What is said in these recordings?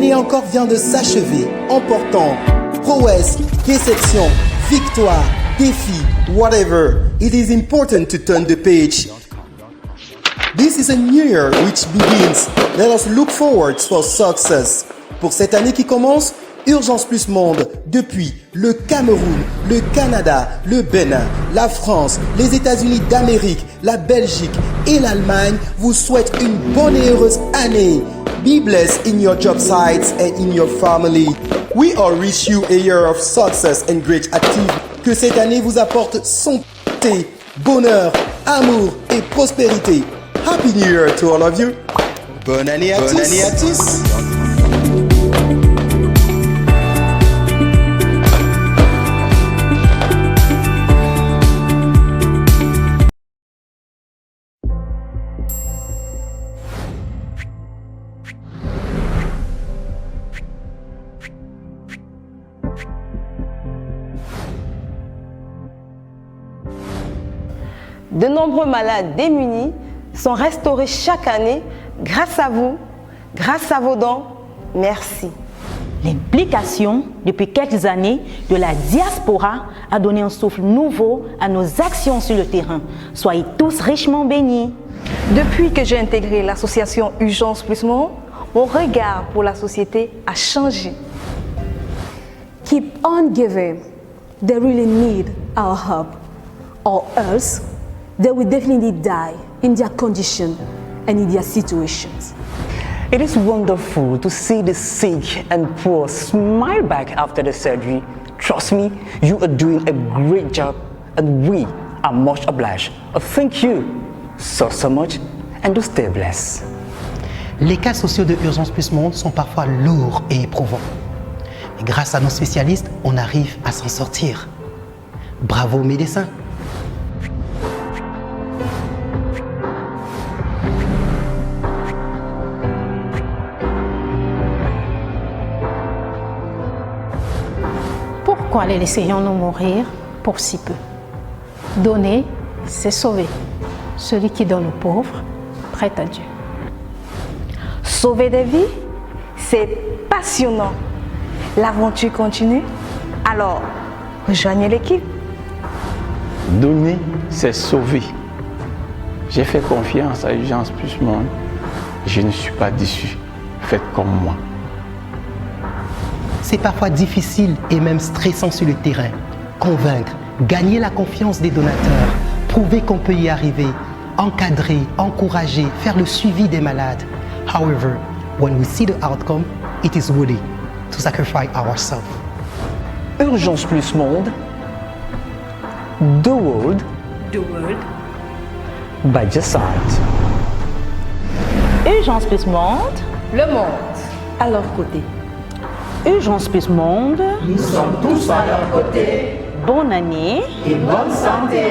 année encore vient de s'achever en portant prouesse, déception, victoire, défi, whatever. It is important to turn the page. This is a new year which begins. Let us look forward for success. Pour cette année qui commence, Urgence Plus Monde, depuis le Cameroun, le Canada, le Bénin, la France, les États-Unis d'Amérique, la Belgique et l'Allemagne vous souhaite une bonne et heureuse année. Be blessed in your job sites and in your family. We all wish you a year of success and great activity. Que cette année vous apporte santé, bonheur, amour et prospérité. Happy New Year to all of you. Bonne année à tous. De nombreux malades démunis sont restaurés chaque année grâce à vous, grâce à vos dons. Merci. L'implication depuis quelques années de la diaspora a donné un souffle nouveau à nos actions sur le terrain. Soyez tous richement bénis. Depuis que j'ai intégré l'association Urgence Plus Monde, mon regard pour la société a changé. Keep on giving. They really need our help, or else they will definitely die in their condition and in their situations. It is wonderful to see the sick and poor smile back after the surgery. Trust me, you are doing a great job and we are much obliged. Thank you so much and do stay blessed. Les cas sociaux de Urgence Plus Monde sont parfois lourds et éprouvants. Mais grâce à nos spécialistes, on arrive à s'en sortir. Bravo aux médecins. Pourquoi les laisserions-nous mourir pour si peu? Donner, c'est sauver. Celui qui donne aux pauvres prête à Dieu. Sauver des vies, c'est passionnant. L'aventure continue, alors rejoignez l'équipe. Donner, c'est sauver. J'ai fait confiance à Urgence Plus Monde. Je ne suis pas déçu. Faites comme moi. C'est parfois difficile et même stressant sur le terrain. Convaincre, gagner la confiance des donateurs, prouver qu'on peut y arriver, encadrer, encourager, faire le suivi des malades. However, when we see the outcome, it is worthy to sacrifice ourselves. Urgence Plus Monde. The world by your side. Urgence Plus Monde. Le monde à leur côté. Urgence Plus Monde. Nous sommes tous à leur côté. Bonne année et bonne santé.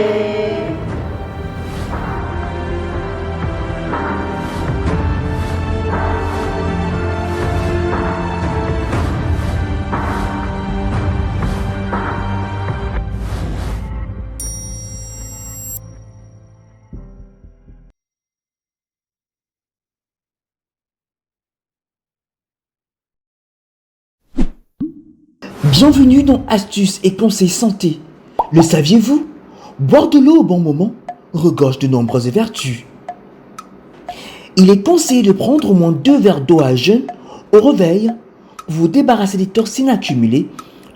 Bienvenue dans Astuces et Conseils Santé. Le saviez-vous? Boire de l'eau au bon moment regorge de nombreuses vertus. Il est conseillé de prendre au moins 2 verres d'eau à jeun au réveil pour vous débarrasser des toxines accumulées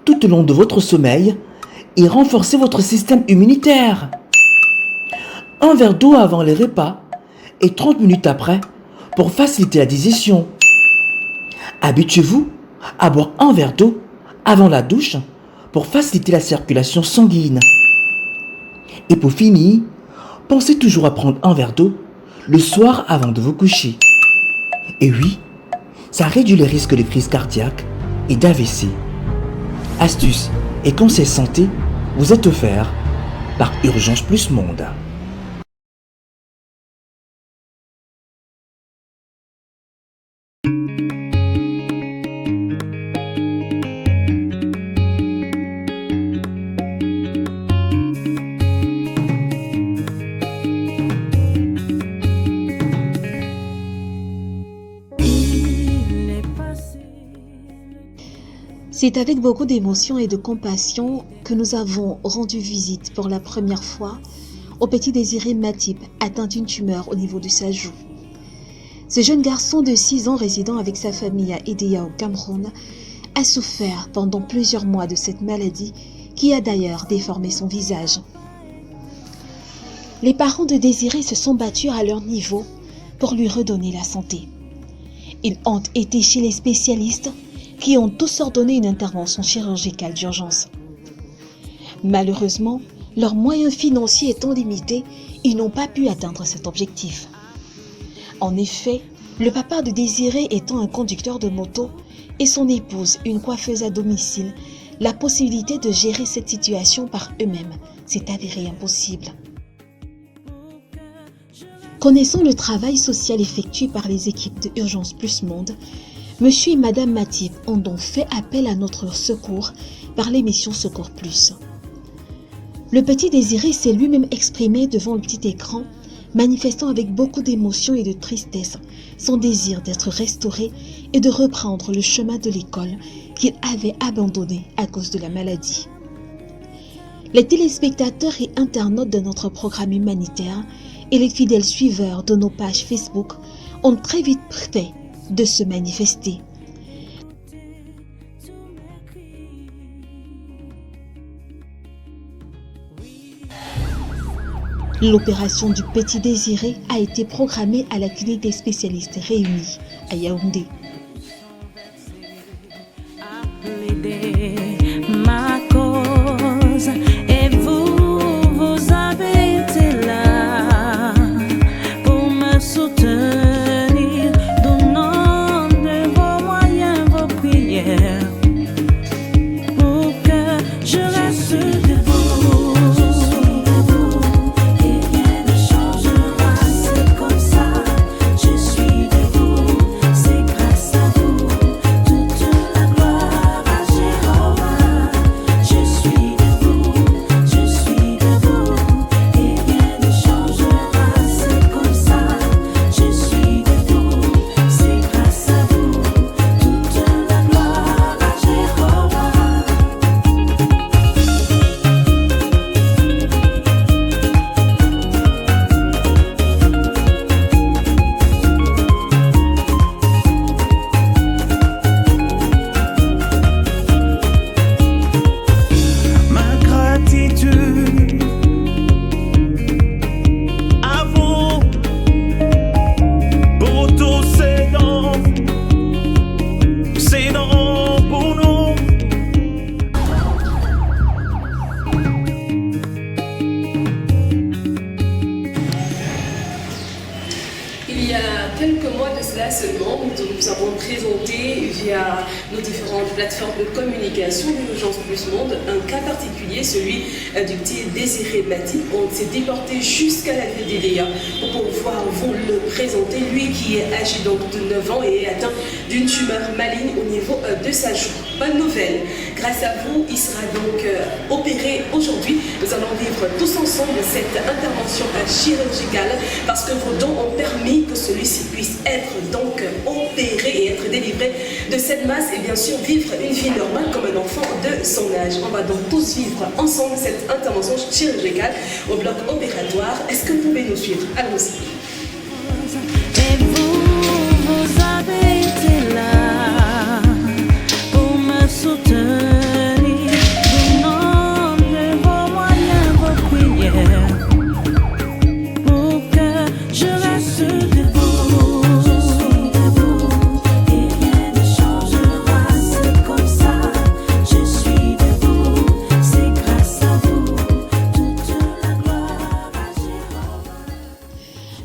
tout au long de votre sommeil et renforcer votre système immunitaire. 1 verre d'eau avant les repas et 30 minutes après pour faciliter la digestion. Habituez-vous à boire 1 verre d'eau avant la douche pour faciliter la circulation sanguine. Et pour finir, pensez toujours à prendre 1 verre d'eau le soir avant de vous coucher. Et oui, ça réduit le risque de crise cardiaque et d'AVC. Astuces et conseils santé vous êtes offerts par Urgence Plus Monde. C'est avec beaucoup d'émotion et de compassion que nous avons rendu visite pour la première fois au petit Désiré Matip, atteint d'une tumeur au niveau de sa joue. Ce jeune garçon de 6 ans résidant avec sa famille à Edea au Cameroun a souffert pendant plusieurs mois de cette maladie qui a d'ailleurs déformé son visage. Les parents de Désiré se sont battus à leur niveau pour lui redonner la santé. Ils ont été chez les spécialistes qui ont tous ordonné une intervention chirurgicale d'urgence. Malheureusement, leurs moyens financiers étant limités, ils n'ont pas pu atteindre cet objectif. En effet, le papa de Désiré étant un conducteur de moto et son épouse une coiffeuse à domicile, la possibilité de gérer cette situation par eux-mêmes s'est avérée impossible. Connaissant le travail social effectué par les équipes de Urgence Plus Monde, Monsieur et Madame Matip ont donc fait appel à notre secours par l'émission Secours Plus. Le petit Désiré s'est lui-même exprimé devant le petit écran, manifestant avec beaucoup d'émotion et de tristesse son désir d'être restauré et de reprendre le chemin de l'école qu'il avait abandonné à cause de la maladie. Les téléspectateurs et internautes de notre programme humanitaire et les fidèles suiveurs de nos pages Facebook ont très vite fait de se manifester. L'opération du petit Désiré a été programmée à la clinique des spécialistes réunis à Yaoundé. Ma cause et vous avez été là pour me soutenir, donnant de vos moyens, vos prières, pour que je reste debout. Nous avons présenté via nos différentes plateformes de communication de l'Urgence Plus Monde un cas particulier, celui du petit Désiré Matip. On s'est déporté jusqu'à la ville d'Edea pour pouvoir vous le présenter. Lui qui est âgé donc de 9 ans et est atteint d'une tumeur maligne au niveau de sa joue. Bonne nouvelle, grâce à vous, il sera donc opéré aujourd'hui. Nous allons vivre tous ensemble cette intervention chirurgicale parce que vos dons ont permis que celui-ci puisse être donc opéré et être délivré de cette masse et bien sûr vivre une vie normale comme un enfant de son âge. On va donc tous vivre ensemble cette intervention chirurgicale au bloc opératoire. Est-ce que vous pouvez nous suivre? Allons-y. Et vous avez été là pour me soutenir, donnant de vos moyens, vos prières, pour que je reste debout.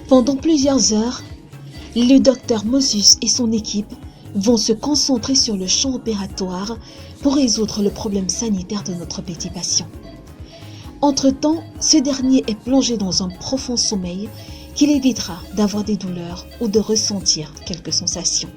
Pendant plusieurs heures, le docteur Moses et son équipe vont se concentrer sur le champ opératoire pour résoudre le problème sanitaire de notre petit patient. Entre-temps, ce dernier est plongé dans un profond sommeil qui l'évitera d'avoir des douleurs ou de ressentir quelques sensations.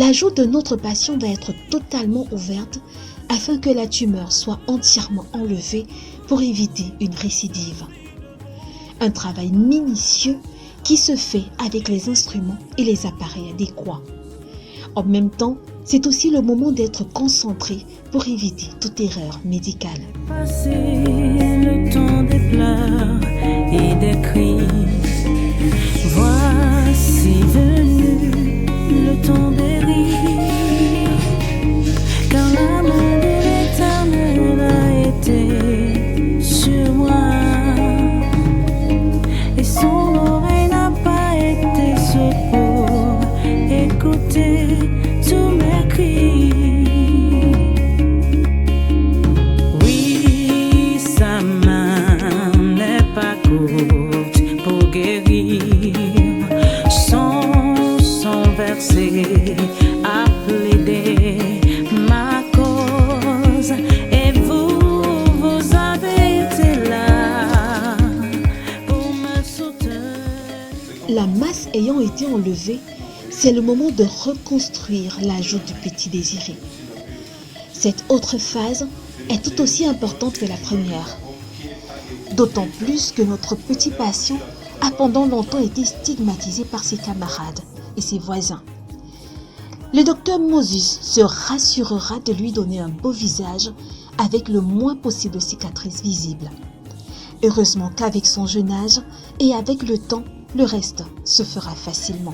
La joue de notre patient va être totalement ouverte afin que la tumeur soit entièrement enlevée pour éviter une récidive. Un travail minutieux qui se fait avec les instruments et les appareils adéquats. En même temps, c'est aussi le moment d'être concentré pour éviter toute erreur médicale. Passer le temps des pleurs et des cris. Voici venu le temps des rires. Car la main de l'Éternel a été sur moi. Et son oreille n'a pas été sourde pour écouter tous mes cris. Oui, sa main n'est pas courte pour guérir. Son sang versé a plaidé ma cause. Et vous avez été là pour me soutenir. La masse ayant été enlevée, c'est le moment de reconstruire la joue du petit désiré. Cette autre phase est tout aussi importante que la première. D'autant plus que notre petit patient a pendant longtemps été stigmatisé par ses camarades et ses voisins. Le docteur Moses se rassurera de lui donner un beau visage avec le moins possible de cicatrices visibles. Heureusement qu'avec son jeune âge et avec le temps, le reste se fera facilement.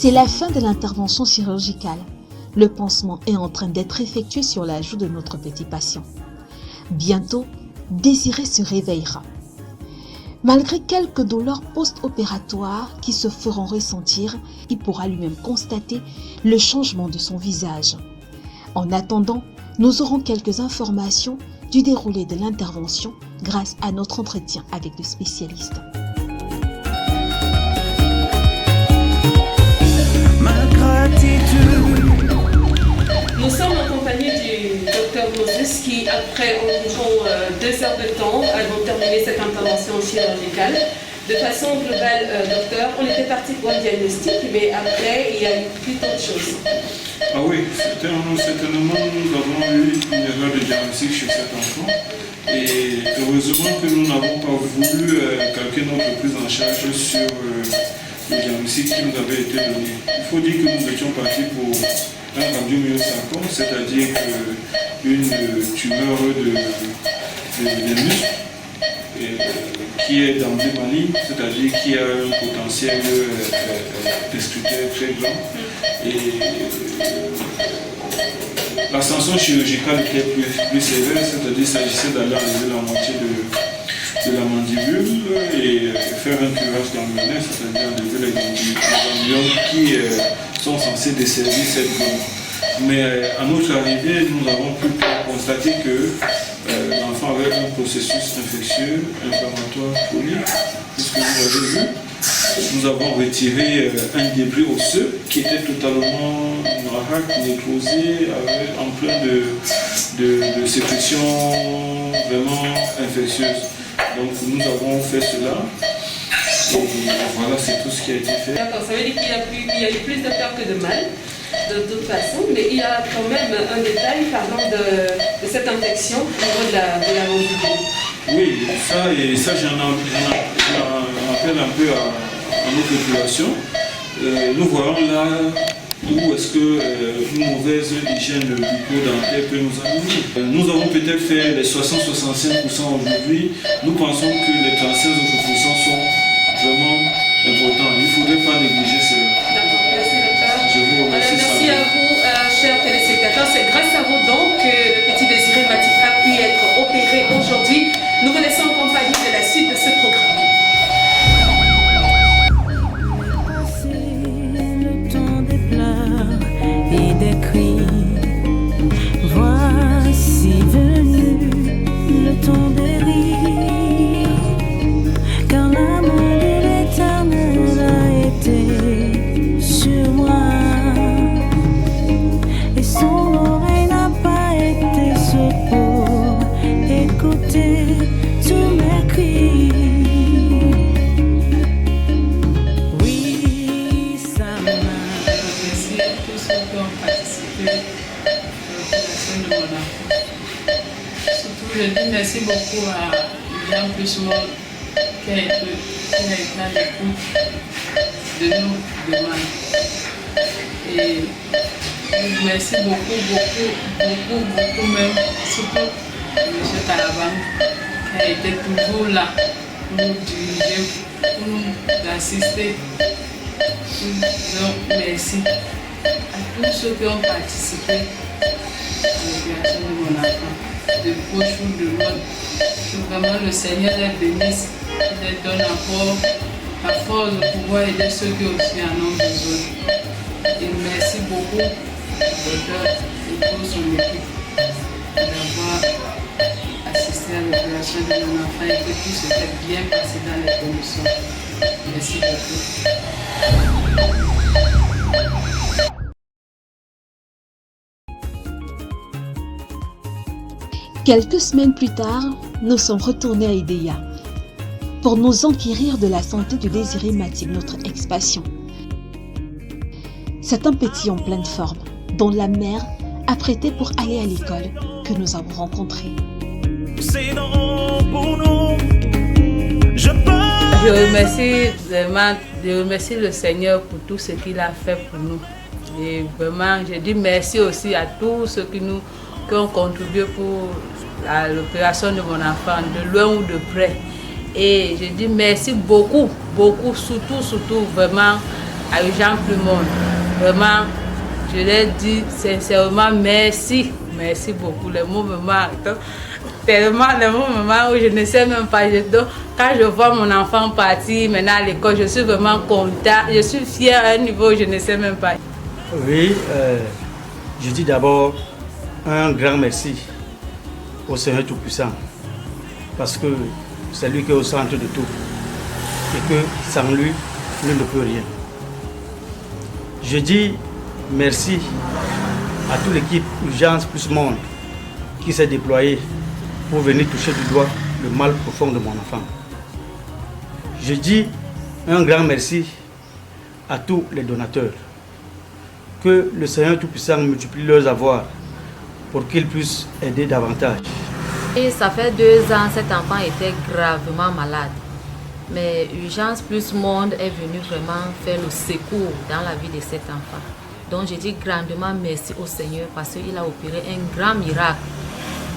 C'est la fin de l'intervention chirurgicale. Le pansement est en train d'être effectué sur la joue de notre petit patient. Bientôt, Désiré se réveillera. Malgré quelques douleurs post-opératoires qui se feront ressentir, il pourra lui-même constater le changement de son visage. En attendant, nous aurons quelques informations du déroulé de l'intervention grâce à notre entretien avec le spécialiste. Nous sommes en compagnie du docteur Moses qui, après environ 2 heures de temps, avons terminé cette intervention chirurgicale. De façon globale, docteur, on était parti pour un diagnostic, mais après, il y a eu plus d'autres choses. Ah oui, certainement, nous avons eu une erreur de diagnostic chez cet enfant. Et heureusement que nous n'avons pas voulu calquer notre prise en charge sur le diagnostic qui nous avait été donné. Il faut dire que nous étions partis pour un radiomyosarcome, c'est-à-dire une tumeur des muscles qui est d'emblée maligne, c'est-à-dire qui a un potentiel destructeur très grand. Et l'ascension chirurgicale était plus sévère, c'est-à-dire qu'il s'agissait d'aller enlever la moitié de la mandibule et faire un curage ganglionnaire, c'est-à-dire enlever les ganglions qui sont censés desservir cette glande. Mais à notre arrivée, nous avons pu constater que l'enfant avait un processus infectieux, inflammatoire chronique, puisque vous avez vu. Nous avons retiré un débris osseux qui était totalement noirâtre, nécrosé, en plein de sécrétions vraiment infectieuses. Donc nous avons fait cela. Et voilà, c'est tout ce qui a été fait. D'accord, ça veut dire qu'il y a eu plus de peur que de mal, de toute façon, mais il y a quand même un détail parlant de cette infection au niveau de la mandibule. Oui, ça j'en appelle un peu à nos populations. Nous voyons là où est-ce qu'une mauvaise hygiène bucco-dentaire peut nous amener. Nous avons peut-être fait les 60-65% aujourd'hui. Nous pensons que les 35 autres pourcents sont vraiment importants. Il ne faudrait pas négliger cela. D'accord, merci docteur. Je vous remercie. Merci à vous, chers téléspectateurs. C'est grâce à vous donc que le petit Désiré Matip a pu être opéré aujourd'hui. Nous vous laissons en compagnie de la suite de ce programme. Et des cris, voici venu le temps des rires, car la main de l'Éternel a été sur moi, et son oreille n'a pas été sourde pour écouter tous mes cris. Je dis merci beaucoup à Jean Plus-Monde qui a été à l'écoute de nos demandes. Et merci beaucoup même, surtout M. Calaban qui a été toujours là pour nous diriger, pour nous assister. Donc merci à tous ceux qui ont participé à l'opération de mon enfant. De Pochou, de l'autre. Que vraiment le Seigneur les bénisse, qu'il les donne encore la force de pouvoir aider ceux qui aussi en ont besoin. Et merci beaucoup, docteur, et pour son équipe d'avoir assisté à l'opération de mon enfant et que tout s'était bien passé dans les conditions. Merci beaucoup. Quelques semaines plus tard, nous sommes retournés à Idéa pour nous enquérir de la santé de Désiré Matip, notre ex-patient. C'est un petit en pleine forme, dont la mère a prêté pour aller à l'école, que nous avons rencontré. Je remercie le Seigneur pour tout ce qu'il a fait pour nous. Et vraiment, je dis merci aussi à tous ceux qui ont contribué pour l'opération de mon enfant, de loin ou de près. Et je dis merci beaucoup, surtout vraiment à Jean Plus-Monde. Vraiment, je leur dis sincèrement merci beaucoup. Les mots me marquent tellement, les mots me marquent où je ne sais même pas. Donc, quand je vois mon enfant partir maintenant à l'école, je suis vraiment content, je suis fière à un niveau où je ne sais même pas. Oui, je dis d'abord un grand merci au Seigneur Tout-Puissant, parce que c'est lui qui est au centre de tout et que sans lui, nul ne peut rien. Je dis merci à toute l'équipe Urgence Plus Monde qui s'est déployée pour venir toucher du doigt le mal profond de mon enfant. Je dis un grand merci à tous les donateurs. Que le Seigneur Tout-Puissant multiplie leurs avoirs pour qu'ils puissent aider davantage. Et ça fait 2 ans, cet enfant était gravement malade. Mais Urgence Plus Monde est venu vraiment faire le secours dans la vie de cet enfant. Donc je dis grandement merci au Seigneur parce qu'il a opéré un grand miracle.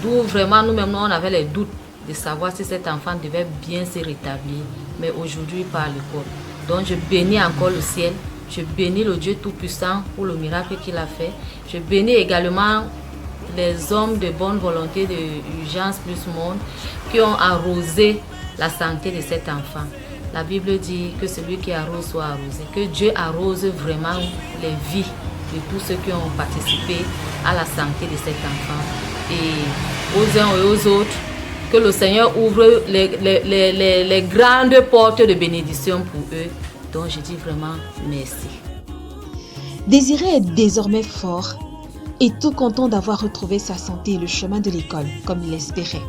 D'où vraiment nous-mêmes on avait les doutes de savoir si cet enfant devait bien se rétablir. Mais aujourd'hui il part à l'école. Donc je bénis encore le ciel. Je bénis le Dieu Tout-Puissant pour le miracle qu'il a fait. Je bénis également les hommes de bonne volonté de Urgence Plus Monde qui ont arrosé la santé de cet enfant. La Bible dit que celui qui arrose soit arrosé. Que Dieu arrose vraiment les vies de tous ceux qui ont participé à la santé de cet enfant. Et aux uns et aux autres, que le Seigneur ouvre les grandes portes de bénédiction pour eux. Donc je dis vraiment merci. Désiré est désormais fort et tout content d'avoir retrouvé sa santé et le chemin de l'école comme il l'espérait.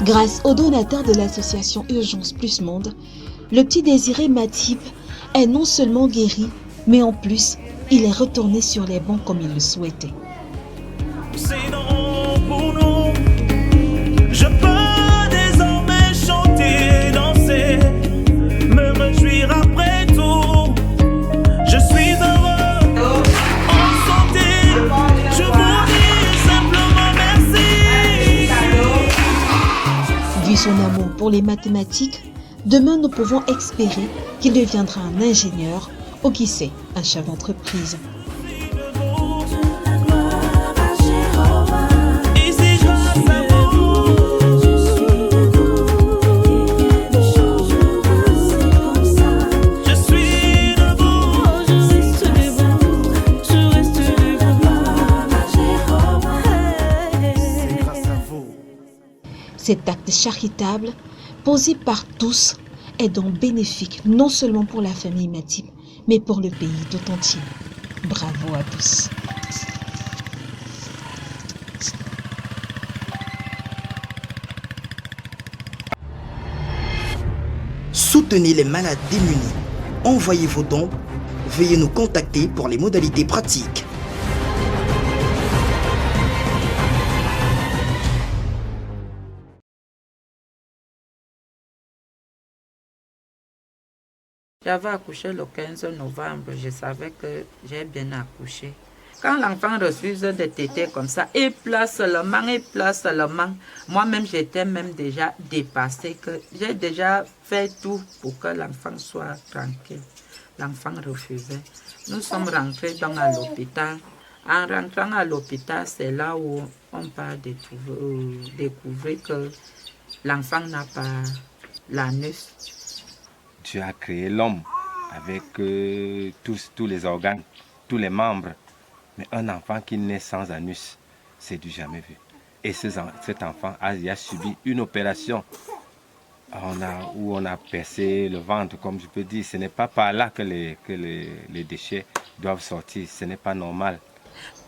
Grâce aux donateurs de l'association Urgence Plus Monde, le petit Désiré Matip est non seulement guéri, mais en plus il est retourné sur les bancs comme il le souhaitait. Pour nous, je peux désormais chanter, danser, me réjouir après tout. Je suis heureux, en santé, je vous dis simplement merci. Vu son amour pour les mathématiques, demain nous pouvons espérer qu'il deviendra un ingénieur ou qui sait, un chef d'entreprise. Cet acte charitable, posé par tous, est donc bénéfique non seulement pour la famille Matip, mais pour le pays tout entier. Bravo à tous. Soutenez les malades démunis. Envoyez vos dons. Veuillez nous contacter pour les modalités pratiques. J'avais accouché le 15 novembre, je savais que j'ai bien accouché. Quand l'enfant refuse de téter comme ça, il pleure seulement. Moi-même, j'étais même déjà dépassée, que j'ai déjà fait tout pour que l'enfant soit tranquille. L'enfant refusait. Nous sommes rentrés donc à l'hôpital. En rentrant à l'hôpital, c'est là où on peut découvrir que l'enfant n'a pas l'anus. Dieu a créé l'homme avec tous les organes, tous les membres. Mais un enfant qui naît sans anus, c'est du jamais vu. Et cet enfant a subi une opération où on a percé le ventre, comme je peux dire. Ce n'est pas par là que les déchets doivent sortir. Ce n'est pas normal.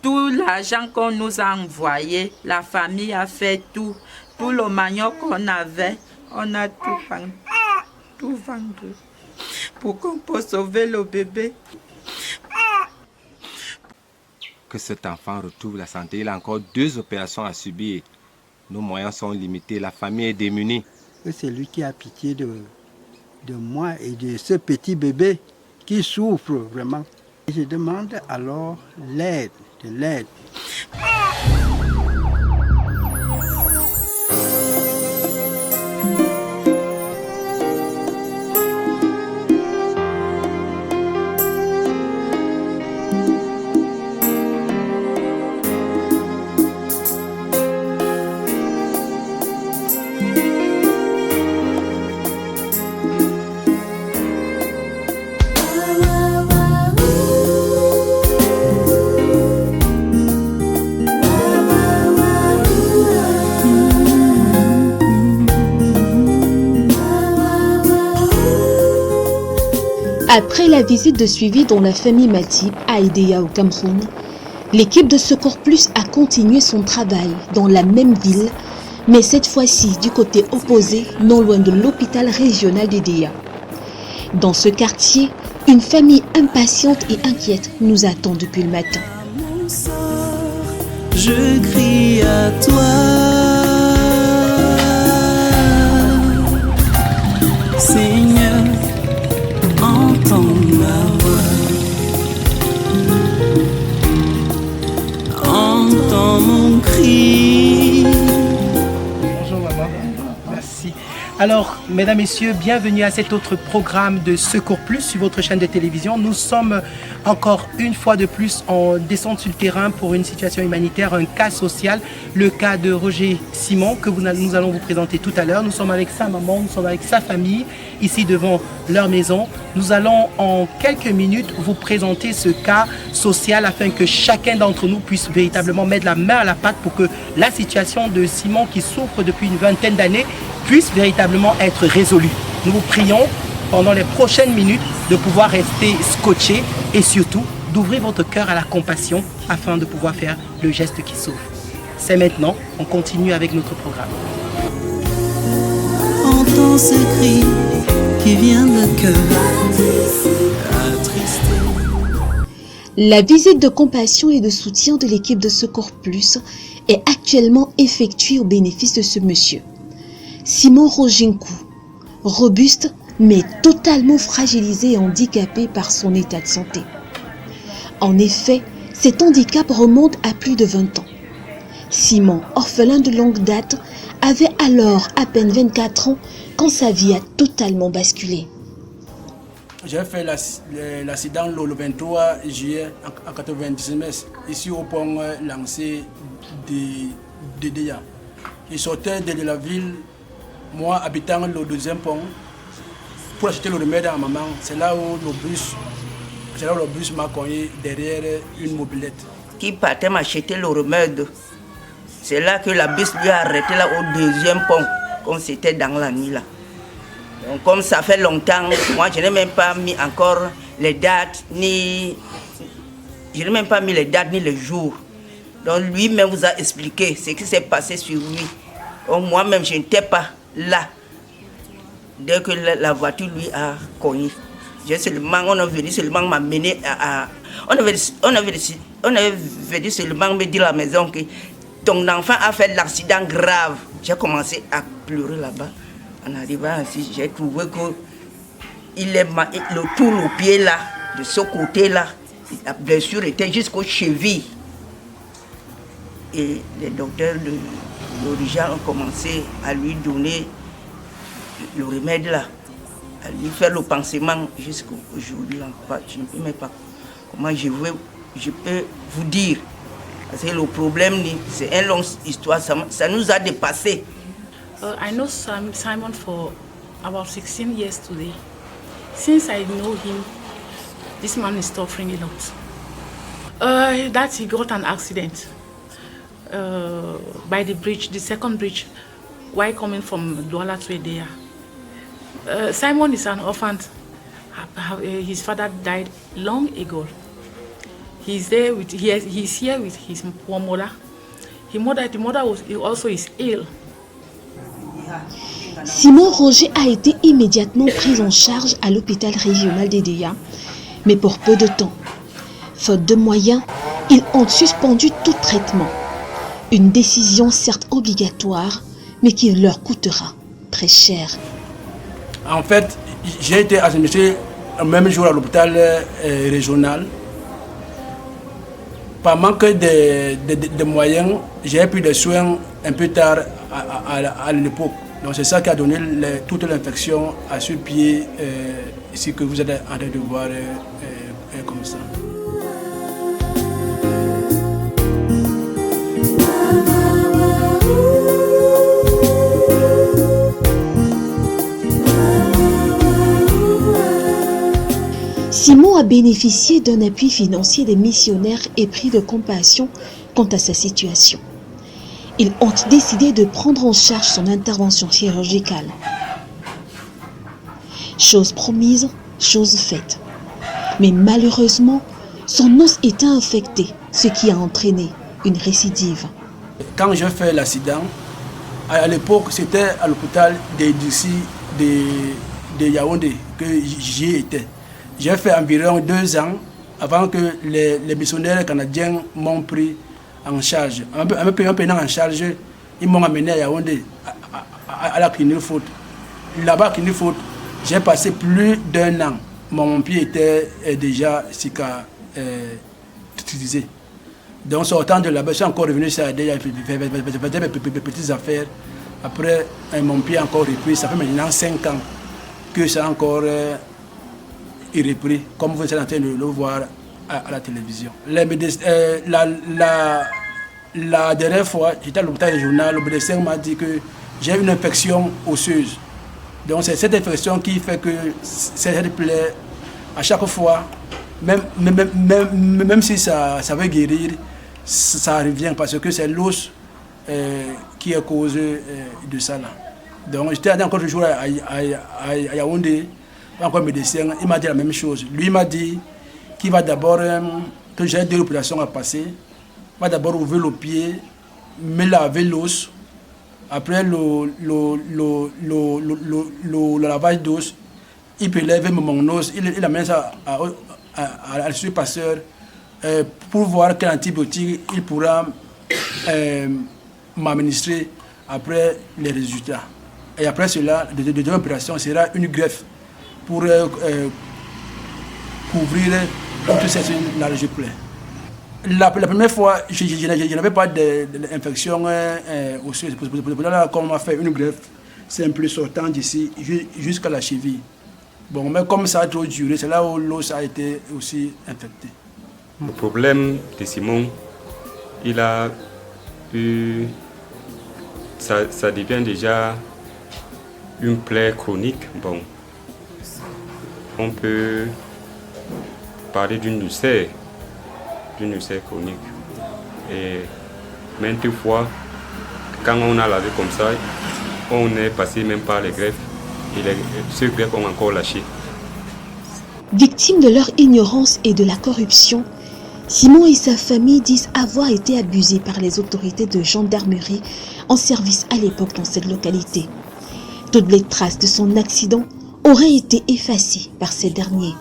Tout l'argent qu'on nous a envoyé, la famille a fait tout. Tout le manioc qu'on avait, on a tout vendu pour qu'on puisse sauver le bébé. Que cet enfant retrouve la santé. Il a encore 2 opérations à subir. Nos moyens sont limités. La famille est démunie. C'est lui qui a pitié de moi et de ce petit bébé qui souffre vraiment. Je demande alors l'aide, de l'aide. Après la visite de suivi dont la famille Matip a aidé au Cameroun, l'équipe de Secours Plus a continué son travail dans la même ville, mais cette fois-ci du côté opposé, non loin de l'hôpital régional d'Edea. Dans ce quartier, une famille impatiente et inquiète nous attend depuis le matin. Je crie à toi, Seigneur, entends ma voix, entends mon cri. Bonjour maman, merci. Alors, mesdames, messieurs, bienvenue à cet autre programme de Secours Plus sur votre chaîne de télévision. Nous sommes encore une fois de plus en descente sur le terrain pour une situation humanitaire, un cas social, le cas de Roger Simon que nous allons vous présenter tout à l'heure. Nous sommes avec sa maman, nous sommes avec sa famille, ici devant leur maison. Nous allons en quelques minutes vous présenter ce cas social afin que chacun d'entre nous puisse véritablement mettre la main à la pâte pour que la situation de Simon qui souffre depuis une vingtaine d'années puisse véritablement être résolue. Nous vous prions pendant les prochaines minutes de pouvoir rester scotché et surtout d'ouvrir votre cœur à la compassion afin de pouvoir faire le geste qui sauve. C'est maintenant, on continue avec notre programme. Entends ce cri qui vient de cœur attristé. La visite de compassion et de soutien de l'équipe de Secours Plus est actuellement effectuée au bénéfice de ce monsieur. Simon Rojinku, robuste mais totalement fragilisé et handicapé par son état de santé. En effet, cet handicap remonte à plus de 20 ans. Simon, orphelin de longue date, avait alors à peine 24 ans quand sa vie a totalement basculé. J'ai fait l'accident le 23 juillet en 1999, ici au pont lancé de Déa. Je sortais de la ville, moi habitant le deuxième pont, pour acheter le remède à maman. C'est là où le bus m'a cogné derrière une mobilette. Qui partait m'acheter le remède. C'est là que la bus lui a arrêté là au deuxième pont, comme c'était dans la nuit là. Donc, comme ça fait longtemps, moi je n'ai même pas mis encore les dates, ni les jours. Donc lui-même vous a expliqué ce qui s'est passé sur lui. Donc moi-même je n'étais pas là dès que la voiture lui a cogné. On est venu seulement m'amener on avait venu seulement me dire à la maison que ton enfant a fait l'accident grave. J'ai commencé à pleurer là-bas. En arrivant ici, j'ai trouvé que tout le pied là, de ce côté-là, la blessure était jusqu'aux chevilles. Et les docteurs de l'origine ont commencé à lui donner le remède là, à lui faire le pansement jusqu'aujourd'hui. Je ne sais même pas comment je peux vous dire. Parce que le problème, c'est une longue histoire, ça nous a dépassé. I know Simon for about 16 years today. Since I know him, this man is suffering a lot. That he got an accident by the bridge, the second bridge, while coming from Douala to Edea. Simon is an orphan. His father died long ago. He's here with his poor mother. The mother also is ill. Simon Roger a été immédiatement pris en charge à l'hôpital régional d'Edea, mais pour peu de temps. Faute de moyens, ils ont suspendu tout traitement. Une décision certes obligatoire, mais qui leur coûtera très cher. En fait, j'ai été administré le même jour à l'hôpital régional. Par manque de moyens, j'ai pris des soins un peu tard à l'époque. Donc c'est ça qui a donné toute l'infection à ce pied ici que vous êtes en train de voir comme ça. Simon a bénéficié d'un appui financier des missionnaires épris de compassion quant à sa situation. Ils ont décidé de prendre en charge son intervention chirurgicale. Chose promise, chose faite. Mais malheureusement, son os était infecté, ce qui a entraîné une récidive. Quand j'ai fait l'accident, à l'époque, c'était à l'hôpital d'ici, de Yaoundé, que j'y étais. J'ai fait environ 2 ans avant que les missionnaires canadiens m'ont pris en charge. En me prenant en charge, ils m'ont amené à Yaoundé, à la clinique faute. Là-bas, à la clinique faute, j'ai passé plus d'1 an. Mon pied était déjà cicatrisé. Donc, sortant de là-bas, je suis encore revenu sur la DEA, je faisais mes petites affaires. Après, mon pied a encore repris. Ça fait maintenant 5 ans que ça a encore repris, comme vous êtes en train de le voir à la télévision. La dernière fois, j'étais à l'hôpital régional, le médecin m'a dit que j'ai une infection osseuse. Donc c'est cette infection qui fait que cette plaie, à chaque fois, même si ça veut guérir, ça revient parce que c'est l'os qui est cause de ça là. Donc j'étais encore le jour à Yaoundé, encore un médecin, il m'a dit la même chose. Lui m'a dit qu'il va d'abord, que j'ai 2 opérations à passer, il va d'abord ouvrir le pied, me laver l'os, après le lavage d'os, il peut lever mon os, il amène ça à la surpasseur pour voir quel antibiotique il pourra m'administrer après les résultats. Et après cela, la deuxième opération sera une greffe pour couvrir toute cette large plaie. La première fois, je n'avais pas d'infection osseuse. Comme on m'a fait une greffe simple sortant d'ici jusqu'à la cheville. Bon, mais comme ça a trop duré, c'est là où l'os a été aussi infecté. Le problème de Simon, il a eu... Ça devient déjà une plaie chronique. Bon, on peut parler d'une ulcère chronique. Et maintes fois, quand on a lavé comme ça, on est passé même par les greffes et ces greffes ont encore lâché. Victimes de leur ignorance et de la corruption, Simon et sa famille disent avoir été abusés par les autorités de gendarmerie en service à l'époque dans cette localité. Toutes les traces de son accident auraient été effacées par ces derniers.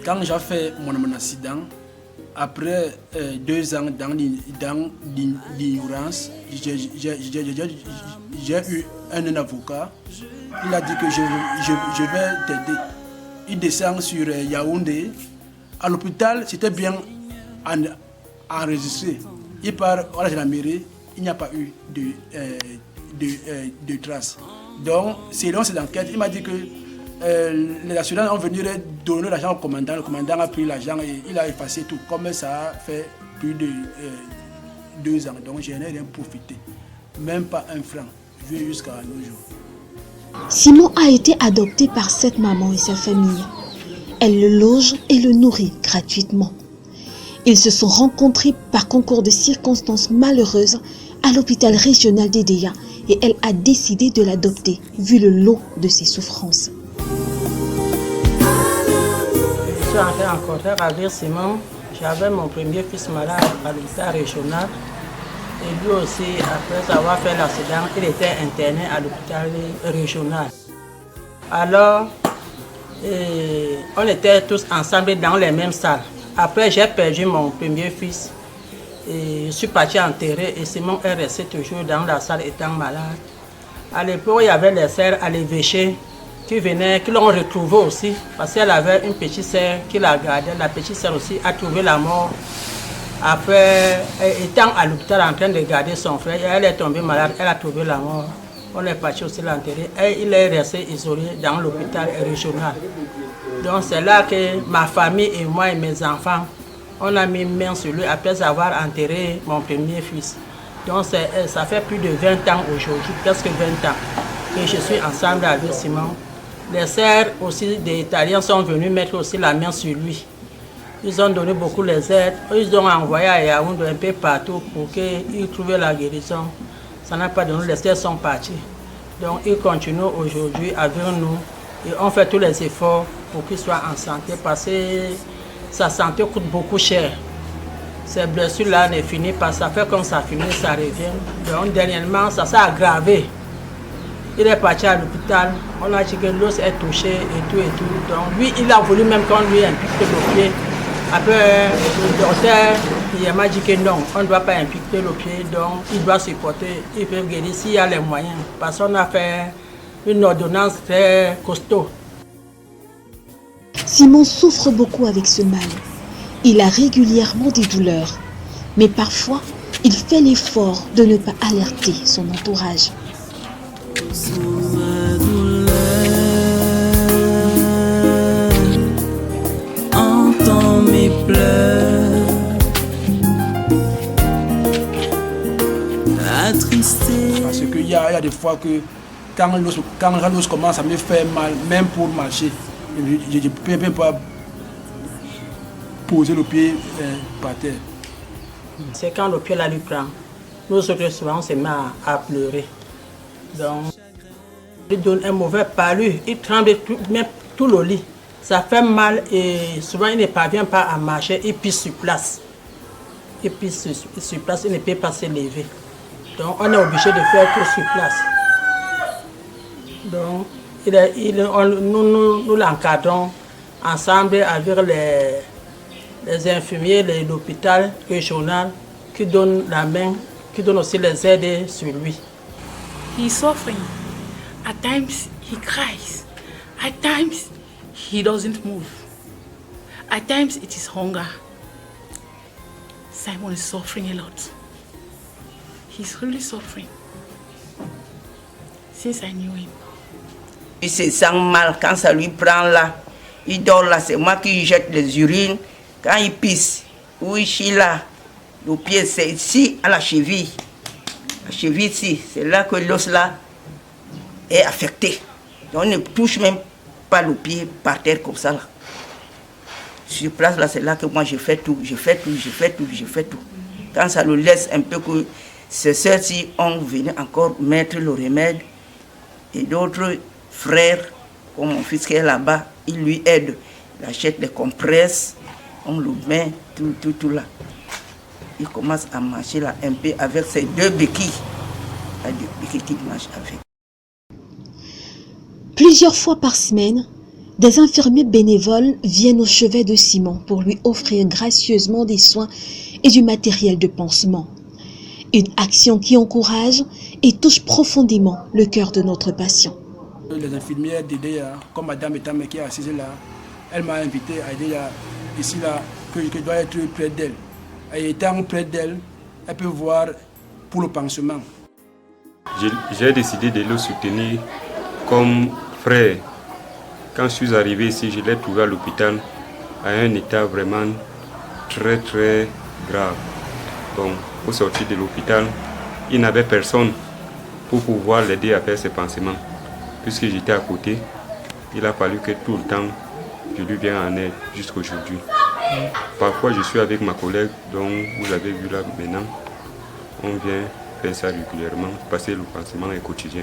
Quand j'ai fait mon accident, après 2 ans dans l'ignorance, j'ai eu un avocat. Il a dit que je vais t'aider. Il descend sur Yaoundé. À l'hôpital, c'était bien enregistré. Il part à la gendarmerie, il n'y a pas eu de traces. Donc, selon cette enquête, il m'a dit que les assurances ont venu donner l'argent au commandant. Le commandant a pris l'argent et il a effacé tout. Comme ça a fait plus de 2 ans. Donc, je n'ai rien profité. Même pas un franc. Jusqu'à nos jours. Simon a été adopté par cette maman et sa famille. Elle le loge et le nourrit gratuitement. Ils se sont rencontrés par concours de circonstances malheureuses à l'hôpital régional d'Edea et elle a décidé de l'adopter vu le lot de ses souffrances. Je suis entrée en contact avec Simon. J'avais mon premier fils malade à l'hôpital régional. Et lui aussi, après avoir fait l'accident, il était interné à l'hôpital régional. Alors, on était tous ensemble dans les mêmes salles. Après, j'ai perdu mon premier fils. Et je suis parti enterrer et Simon est resté toujours dans la salle étant malade. À l'époque, il y avait les sœurs à l'évêché qui l'ont retrouvée aussi. Parce qu'elle avait une petite sœur qui la gardait. La petite sœur aussi a trouvé la mort. Après, étant à l'hôpital en train de garder son frère, elle est tombée malade, elle a trouvé la mort. On est parti aussi l'enterrer et il est resté isolé dans l'hôpital régional. Donc c'est là que ma famille et moi et mes enfants, on a mis main sur lui après avoir enterré mon premier fils. Donc ça fait plus de 20 ans aujourd'hui, presque 20 ans, que je suis ensemble avec Simon. Les sœurs aussi des Italiens sont venus mettre aussi la main sur lui. Ils ont donné beaucoup les aides. Ils ont envoyé à Yaoundé un peu partout pour qu'ils trouvent la guérison. Ça n'a pas donné, les sœurs sont partis. Donc ils continuent aujourd'hui avec nous et on fait tous les efforts pour qu'ils soient en santé parce que sa santé coûte beaucoup cher. Ces blessures-là ne finissent pas, ça fait comme ça finit, ça revient. Donc dernièrement, ça s'est aggravé. Il est parti à l'hôpital, on a dit que l'os est touché et tout. Donc lui, il a voulu même qu'on lui implique le pied. Après, le docteur, il m'a dit que non, on ne doit pas impliquer le pied, donc il doit supporter, il peut guérir s'il y a les moyens. Parce qu'on a fait une ordonnance très costaud. Simon souffre beaucoup avec ce mal. Il a régulièrement des douleurs, mais parfois, il fait l'effort de ne pas alerter son entourage. Entends mes pleurs, attristé. Parce qu'il y a des fois que quand l'os commence à me faire mal, même pour marcher, je ne peux même pas poser le pied par terre. C'est quand le pied là lui prend. Nous autres souvent on se met à pleurer. Donc, il donne un mauvais palu, il tremble même tout le lit. Ça fait mal et souvent il ne parvient pas à marcher, il pisse sur place. Il pisse sur place, il ne peut pas se lever. Donc on est obligé de faire tout sur place. Donc nous l'encadrons ensemble avec les infirmiers de l'hôpital régional qui donnent la main, qui donnent aussi les aides sur lui. He's suffering. At times he cries. At times he doesn't move. At times it is hunger. Simon is suffering a lot. He's really suffering. Since I knew him. Il se sent mal quand ça lui prend là. Il dort là, c'est moi qui jette les urines. Quand il pisse, ou il chie là, le pied c'est ici à la cheville. La cheville ici, c'est là que l'os là est affecté. Donc on ne touche même pas le pied par terre comme ça là. Sur place là, c'est là que moi je fais tout. Quand ça le laisse un peu que ces sœurs-ci ont venu encore mettre le remède. Et d'autres frères, comme mon fils qui est là-bas, il lui aide. Il achète des compresses, on le met, tout là. Il commence à marcher là un peu avec ses 2 béquilles. Il y a 2 béquilles qu'il marche avec. Plusieurs fois par semaine, des infirmiers bénévoles viennent au chevet de Simon pour lui offrir gracieusement des soins et du matériel de pansement. Une action qui encourage et touche profondément le cœur de notre patient. Les infirmières d'Edea, comme Madame Etame qui est assise là, elle m'a invité à Edea, ici là, que je dois être près d'elle. Et étant près d'elle, elle peut voir pour le pansement. J'ai décidé de le soutenir comme frère. Quand je suis arrivé ici, je l'ai trouvé à l'hôpital à un état vraiment très très grave. Bon, au sortir de l'hôpital, il n'avait personne pour pouvoir l'aider à faire ses pansements. Puisque j'étais à côté, il a fallu que tout le temps, je lui vienne en aide jusqu'à aujourd'hui. Parfois, je suis avec ma collègue, dont vous avez vu là maintenant. On vient faire ça régulièrement, passer le pansement est quotidien.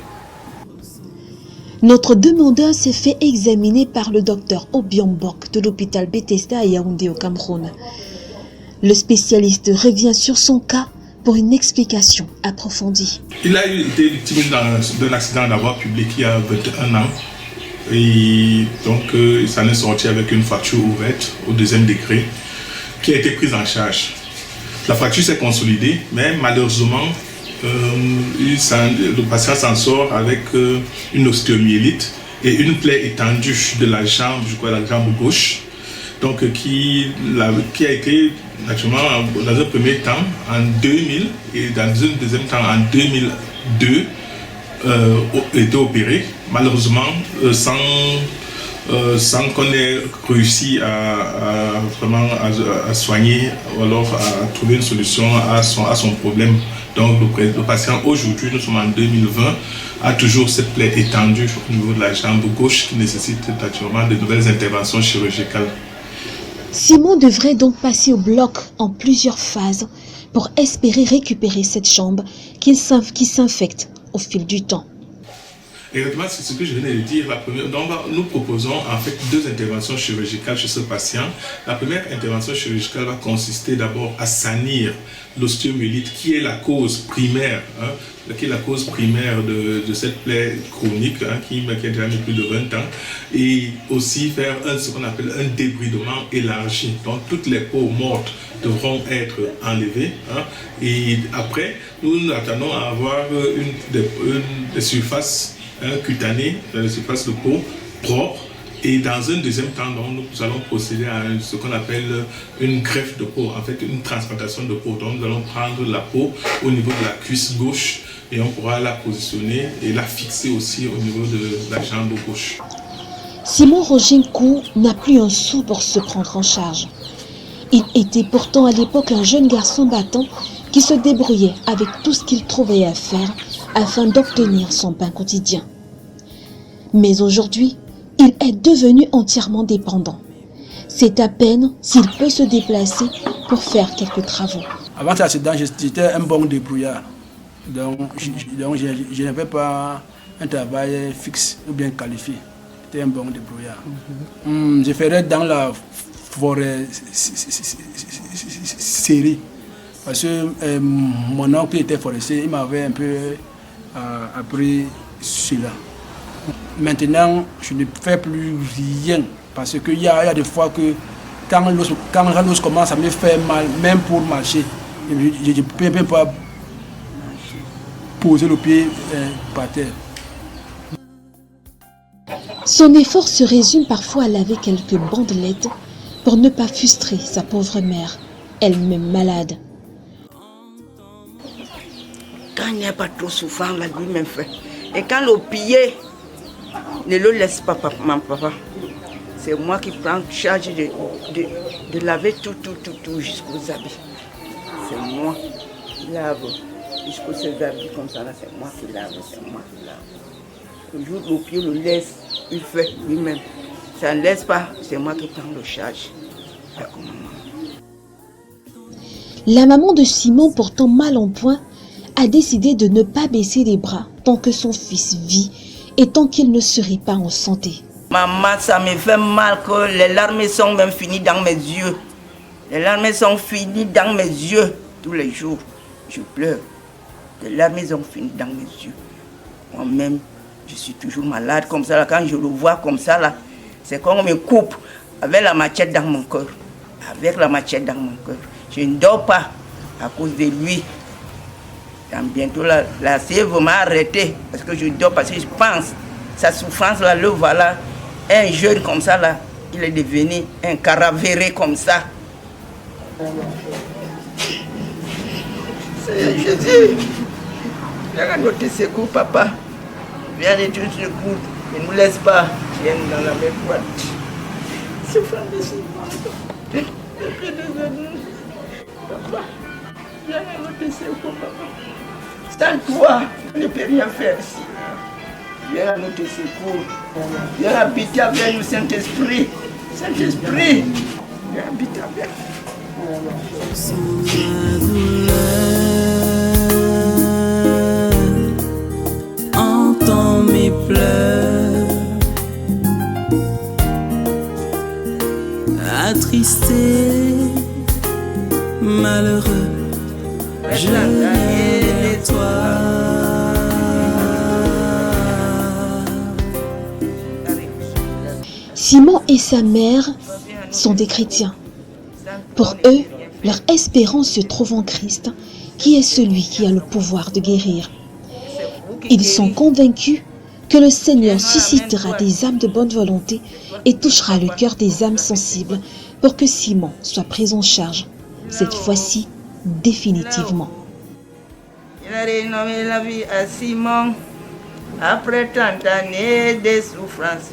Notre demandeur s'est fait examiner par le docteur Obiambok de l'hôpital Bethesda à Yaoundé au Cameroun. Le spécialiste revient sur son cas pour une explication approfondie. Il a été victime d'un accident de la voie publique il y a 21 ans. Et donc, il s'en est sorti avec une fracture ouverte au 2e degré qui a été prise en charge. La fracture s'est consolidée, mais malheureusement, le patient s'en sort avec une ostéomyélite et une plaie étendue de la jambe, je crois la jambe gauche, donc qui a été naturellement dans un premier temps en 2000 et dans un deuxième temps en 2002 été opéré, malheureusement sans qu'on ait réussi à soigner ou alors à trouver une solution à son problème. Donc le patient aujourd'hui, nous sommes en 2020, a toujours cette plaie étendue au niveau de la jambe gauche qui nécessite naturellement de nouvelles interventions chirurgicales. Simon devrait donc passer au bloc en plusieurs phases pour espérer récupérer cette jambe qui s'infecte au fil du temps. Exactement, c'est ce que je venais de dire. Donc, nous proposons en fait 2 interventions chirurgicales chez ce patient. La première intervention chirurgicale va consister d'abord à salir l'ostéomyélite qui est la cause primaire, de cette plaie chronique qui a déjà mis plus de 20 ans, et aussi faire ce qu'on appelle un débridement élargi. Donc toutes les peaux mortes devront être enlevées. Et après, nous attendons à avoir des surfaces cutanées, des surfaces de peau propres. Et dans un deuxième temps, donc, nous allons procéder à ce qu'on appelle une greffe de peau, en fait une transplantation de peau. Donc nous allons prendre la peau au niveau de la cuisse gauche et on pourra la positionner et la fixer aussi au niveau de la jambe gauche. Simon Roginkou n'a plus un sou pour se prendre en charge. Il était pourtant à l'époque un jeune garçon battant qui se débrouillait avec tout ce qu'il trouvait à faire afin d'obtenir son pain quotidien. Mais aujourd'hui, il est devenu entièrement dépendant. C'est à peine s'il peut se déplacer pour faire quelques travaux. Avant cet accident, j'étais un bon débrouillard. Donc je n'avais pas un travail fixe ou bien qualifié. J'étais un bon débrouillard. Je ferais dans la forêt série. Parce que mon oncle était forestier, il m'avait un peu appris cela. Maintenant, je ne fais plus rien parce qu'il y a des fois que quand l'os commence à me faire mal, même pour marcher, je ne peux même pas poser le pied par terre. Son effort se résume parfois à laver quelques bandelettes pour ne pas frustrer sa pauvre mère, elle-même malade. Quand il n'y a pas trop souffrant, là, lui-même fait. Et quand le pied ne le laisse pas, mon papa, c'est moi qui prends charge de laver tout jusqu'aux habits. C'est moi qui lave jusqu'aux habits comme ça, là, c'est moi qui lave, Le jour où le pied le laisse, il fait lui-même. Ça ne laisse pas, c'est moi qui prends le charge. La maman de Simon, pourtant mal en point, a décidé de ne pas baisser les bras tant que son fils vit et tant qu'il ne serait pas en santé. Maman, ça me fait mal que les larmes sont même finies dans mes yeux. Les larmes sont finies dans mes yeux tous les jours. Je pleure. Les larmes sont finies dans mes yeux. Moi-même, je suis toujours malade comme ça. Là, quand je le vois comme ça, là, c'est comme on me coupe avec la machette dans mon cœur. Avec la machette dans mon cœur. Je ne dors pas à cause de lui. Bientôt, la sève m'a arrêté parce que je dors, parce que je pense, sa souffrance, là, le voilà, un jeune comme ça, là, il est devenu un caravéré comme ça. Seigneur Jésus, viens à notre secours, papa. Viens à notre secours. Ne nous laisse pas, viens dans la même boîte. Souffrant de ce papa, viens à notre secours, papa. Sans toi, je ne peux rien faire ici. Viens à notre secours. Viens habiter avec nous, Saint-Esprit. Saint-Esprit, viens habiter avec nous. Entends mes pleurs, attristé, malheureux. Je viens de toi. Simon et sa mère sont des chrétiens. Pour eux, leur espérance se trouve en Christ, qui est celui qui a le pouvoir de guérir. Ils sont convaincus que le Seigneur suscitera des âmes de bonne volonté et touchera le cœur des âmes sensibles pour que Simon soit pris en charge, cette fois-ci définitivement. Il a renommé la vie à Simon après tant d'années de souffrance.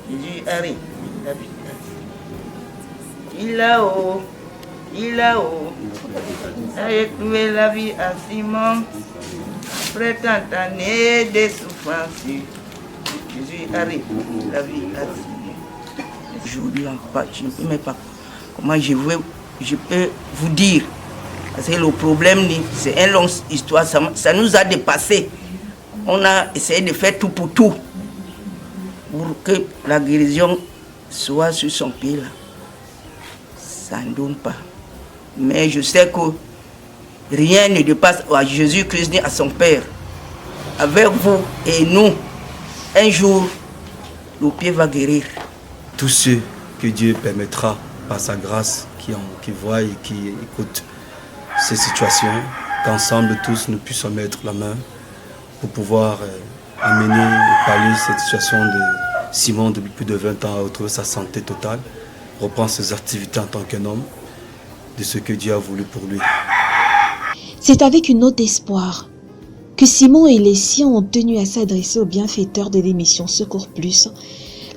Jésus arrive, la vie à Simon. Il a retrouvé la vie à Simon après tant d'années de souffrance. Jésus arrive, la vie à Simon. Aujourd'hui, je ne sais même pas comment je peux vous dire. Parce que le problème, c'est une longue histoire, ça nous a dépassé. On a essayé de faire tout pour que la guérison soit sur son pied là. Ça ne donne pas. Mais je sais que rien ne dépasse à Jésus-Christ ni à son Père. Avec vous et nous, un jour, le pied va guérir. Tous ceux que Dieu permettra par sa grâce, qui voient et qui écoutent ces situations, qu'ensemble tous nous puissions mettre la main pour pouvoir amener et pallier cette situation de Simon depuis plus de 20 ans à retrouver sa santé totale, reprendre ses activités en tant qu'un homme, de ce que Dieu a voulu pour lui. C'est avec une note d'espoir que Simon et les siens ont tenu à s'adresser aux bienfaiteurs de l'émission Secours Plus,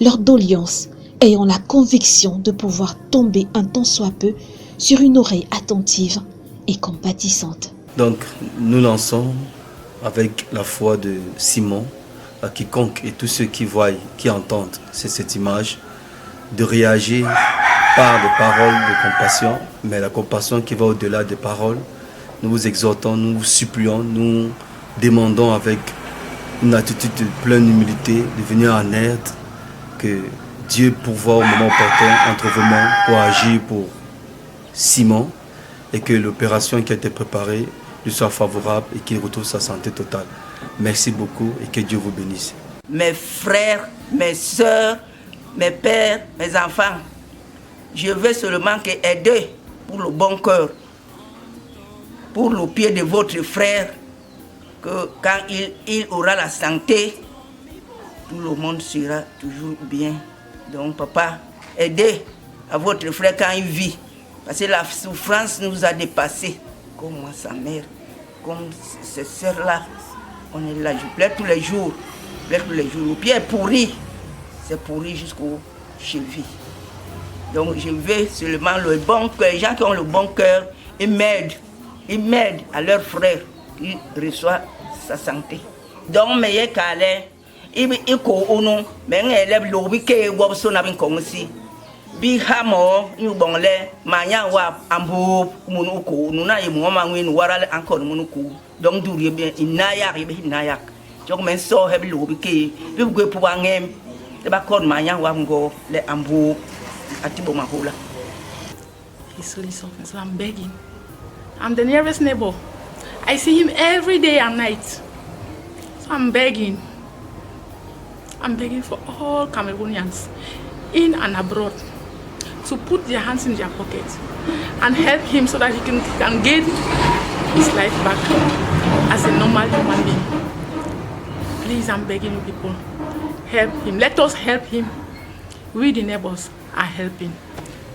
leur doléance ayant la conviction de pouvoir tomber un tant soit peu sur une oreille attentive et compatissante. Donc nous lançons avec la foi de Simon à quiconque et tous ceux qui voient, qui entendent cette image, de réagir par des paroles de compassion, mais la compassion qui va au-delà des paroles. Nous vous exhortons, nous vous supplions, nous demandons avec une attitude de pleine humilité de venir en aide, que Dieu pourvoie au moment opportun entre vos mains pour agir pour Simon et que l'opération qui a été préparée lui soit favorable et qu'il retrouve sa santé totale. Merci beaucoup et que Dieu vous bénisse. Mes frères, mes soeurs, mes pères, mes enfants, Je veux seulement aider pour le bon cœur, pour le pied de votre frère, que quand il aura la santé, tout le monde sera toujours bien. Donc papa, aidez à votre frère quand il vit. Parce que la souffrance nous a dépassés. Comme moi, sa mère, comme ces sœurs-là. On est là, je pleure tous les jours. Le pied est pourri. C'est pourri jusqu'aux chevilles. Donc je veux seulement le bon cœur. Les gens qui ont le bon cœur, ils m'aident. Ils m'aident à leur frère qui reçoit sa santé. Donc, mais il ko ono mais élève le week-end wobso na bin konsi bi hamo ñu bonle manya wa ambo munu ko nuna e mo ma ngin warale encore munu ko donc duri bien inayak be inayak jog men so hebi le week-end bi go pour ngem de ba kon manya wa ngo le ambo atibo mahola. He's really suffering, so I'm begging. I'm the nearest neighbor. I see him every day and night. So I'm begging. I'm begging for all Cameroonians, in and abroad, to put their hands in their pockets and help him so that he can gain his life back as a normal human being. Please, I'm begging you people, help him. Let us help him. We, the neighbors, are helping.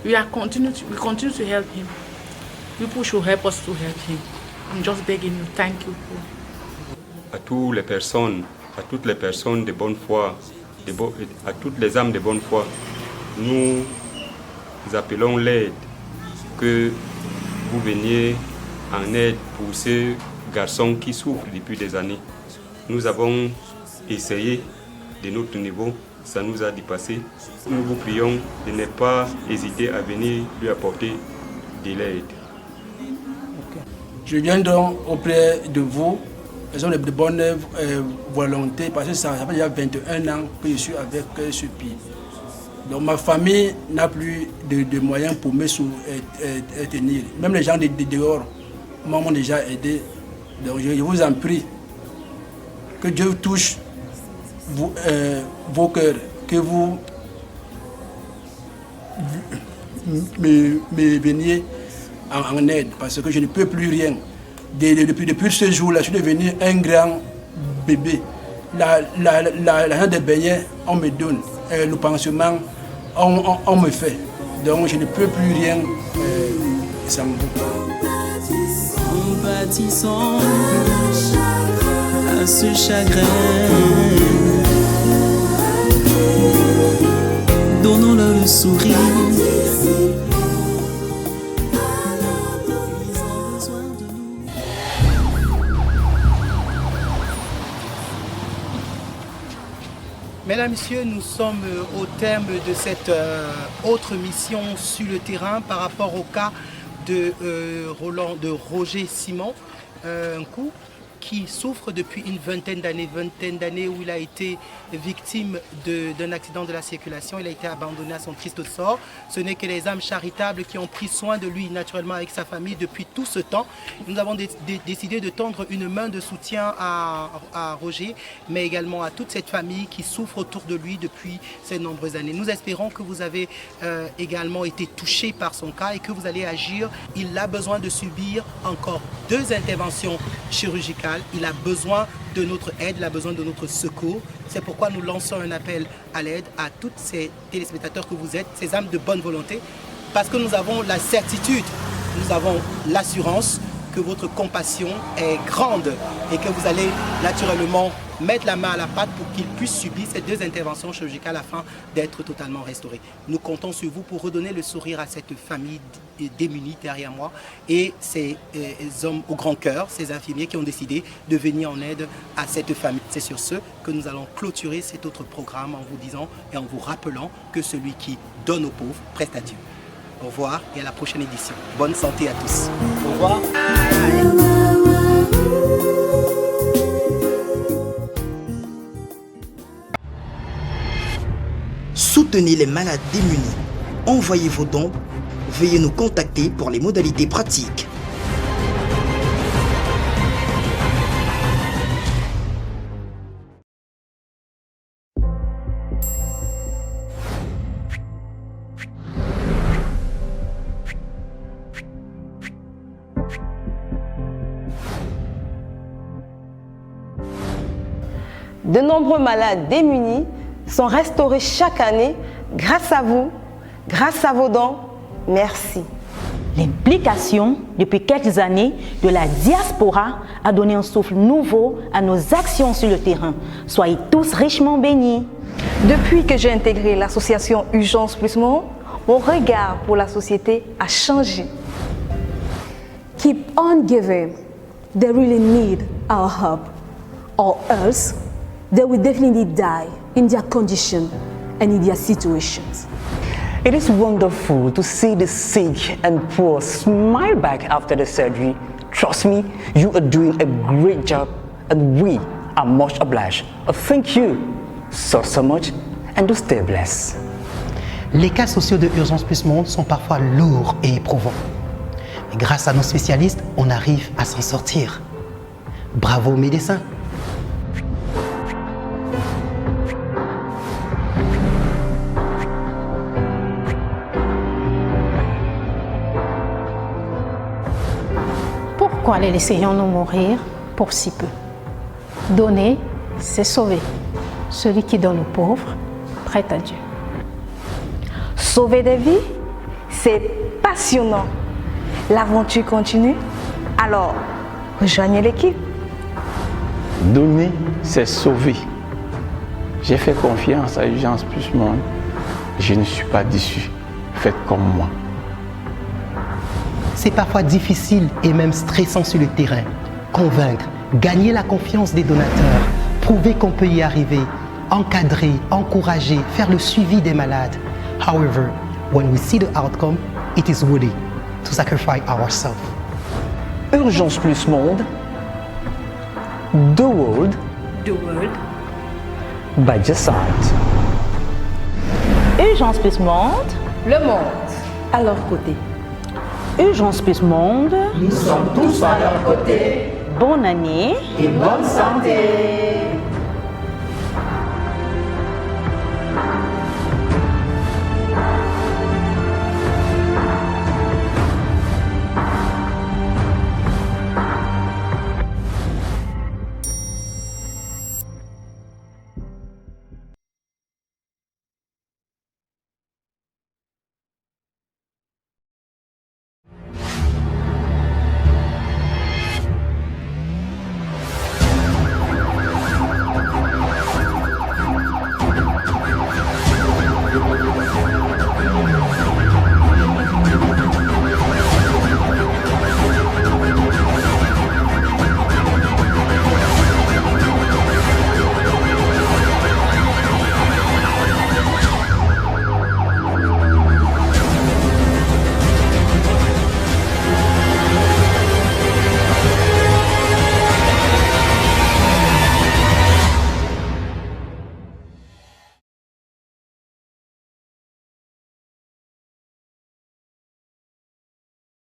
We continue to help him. People should help us to help him. I'm just begging you. Thank you. À toutes les personnes de bonne foi, à toutes les âmes de bonne foi, nous appelons l'aide, que vous veniez en aide pour ce garçon qui souffre depuis des années. Nous avons essayé de notre niveau, ça nous a dépassé. Nous vous prions de ne pas hésiter à venir lui apporter de l'aide. Je viens donc auprès de vous, les hommes de bonne volonté, parce que ça fait déjà 21 ans que je suis avec ce pays. Donc ma famille n'a plus de moyens pour me soutenir. Même les gens de dehors m'ont déjà aidé. Donc je vous en prie, que Dieu touche vos cœurs, que vous me veniez en aide, parce que je ne peux plus rien. Depuis ce jour-là, je suis devenu un grand bébé. L'argent des beignets, on me donne. Le pansement, on me fait. Donc je ne peux plus rien sans vous. Compatissant à ce chagrin, donnons-leur le sourire. Mesdames, Messieurs, nous sommes au terme de cette autre mission sur le terrain par rapport au cas de Roger Simon, un coup qui souffre depuis une vingtaine d'années où il a été victime d'un accident de la circulation. Il a été abandonné à son triste sort. Ce n'est que les âmes charitables qui ont pris soin de lui naturellement avec sa famille depuis tout ce temps. Nous avons décidé de tendre une main de soutien à Roger, mais également à toute cette famille qui souffre autour de lui depuis ces nombreuses années. Nous espérons que vous avez également été touchés par son cas et que vous allez agir. Il a besoin de subir encore 2 interventions chirurgicales. Il a besoin de notre aide, il a besoin de notre secours. C'est pourquoi nous lançons un appel à l'aide à tous ces téléspectateurs que vous êtes, ces âmes de bonne volonté, parce que nous avons la certitude, nous avons l'assurance que votre compassion est grande et que vous allez naturellement mettre la main à la pâte pour qu'il puisse subir ces 2 interventions chirurgicales afin d'être totalement restauré. Nous comptons sur vous pour redonner le sourire à cette famille démunie derrière moi et ces hommes au grand cœur, ces infirmiers qui ont décidé de venir en aide à cette famille. C'est sur ce que nous allons clôturer cet autre programme en vous disant et en vous rappelant que celui qui donne aux pauvres prête à Dieu. Au revoir et à la prochaine édition. Bonne santé à tous. Au revoir. Soutenez les malades démunis. Envoyez vos dons. Veuillez nous contacter pour les modalités pratiques. De nombreux malades démunis sont restaurés chaque année grâce à vous, grâce à vos dons. Merci. L'implication depuis quelques années de la diaspora a donné un souffle nouveau à nos actions sur le terrain. Soyez tous richement bénis. Depuis que j'ai intégré l'association Urgence Plus Monde, mon regard pour la société a changé. Keep on giving. They really need our help, or else they will definitely die in their condition and in their situations. It is wonderful to see the sick and poor smile back after the surgery. Trust me, you are doing a great job and we are much obliged. Thank you so much and do stay blessed. Les cas sociaux de Urgence Plus Monde sont parfois lourds et éprouvants. Mais grâce à nos spécialistes, on arrive à s'en sortir. Bravo aux médecins. Pourquoi les laisserions-nous mourir pour si peu? Donner, c'est sauver. Celui qui donne aux pauvres prête à Dieu. Sauver des vies, c'est passionnant. L'aventure continue, alors rejoignez l'équipe. Donner, c'est sauver. J'ai fait confiance à Urgence Plus Monde. Je ne suis pas déçu. Faites comme moi. C'est parfois difficile et même stressant sur le terrain. Convaincre, gagner la confiance des donateurs, prouver qu'on peut y arriver, encadrer, encourager, faire le suivi des malades. However, when we see the outcome, it is worthy to sacrifice ourselves. Urgence Plus Monde. The world. The world. By your side. Urgence Plus Monde. Le monde à leur côté. Urgence Plus Monde. Nous sommes tous à leur côté. Bonne année et bonne santé.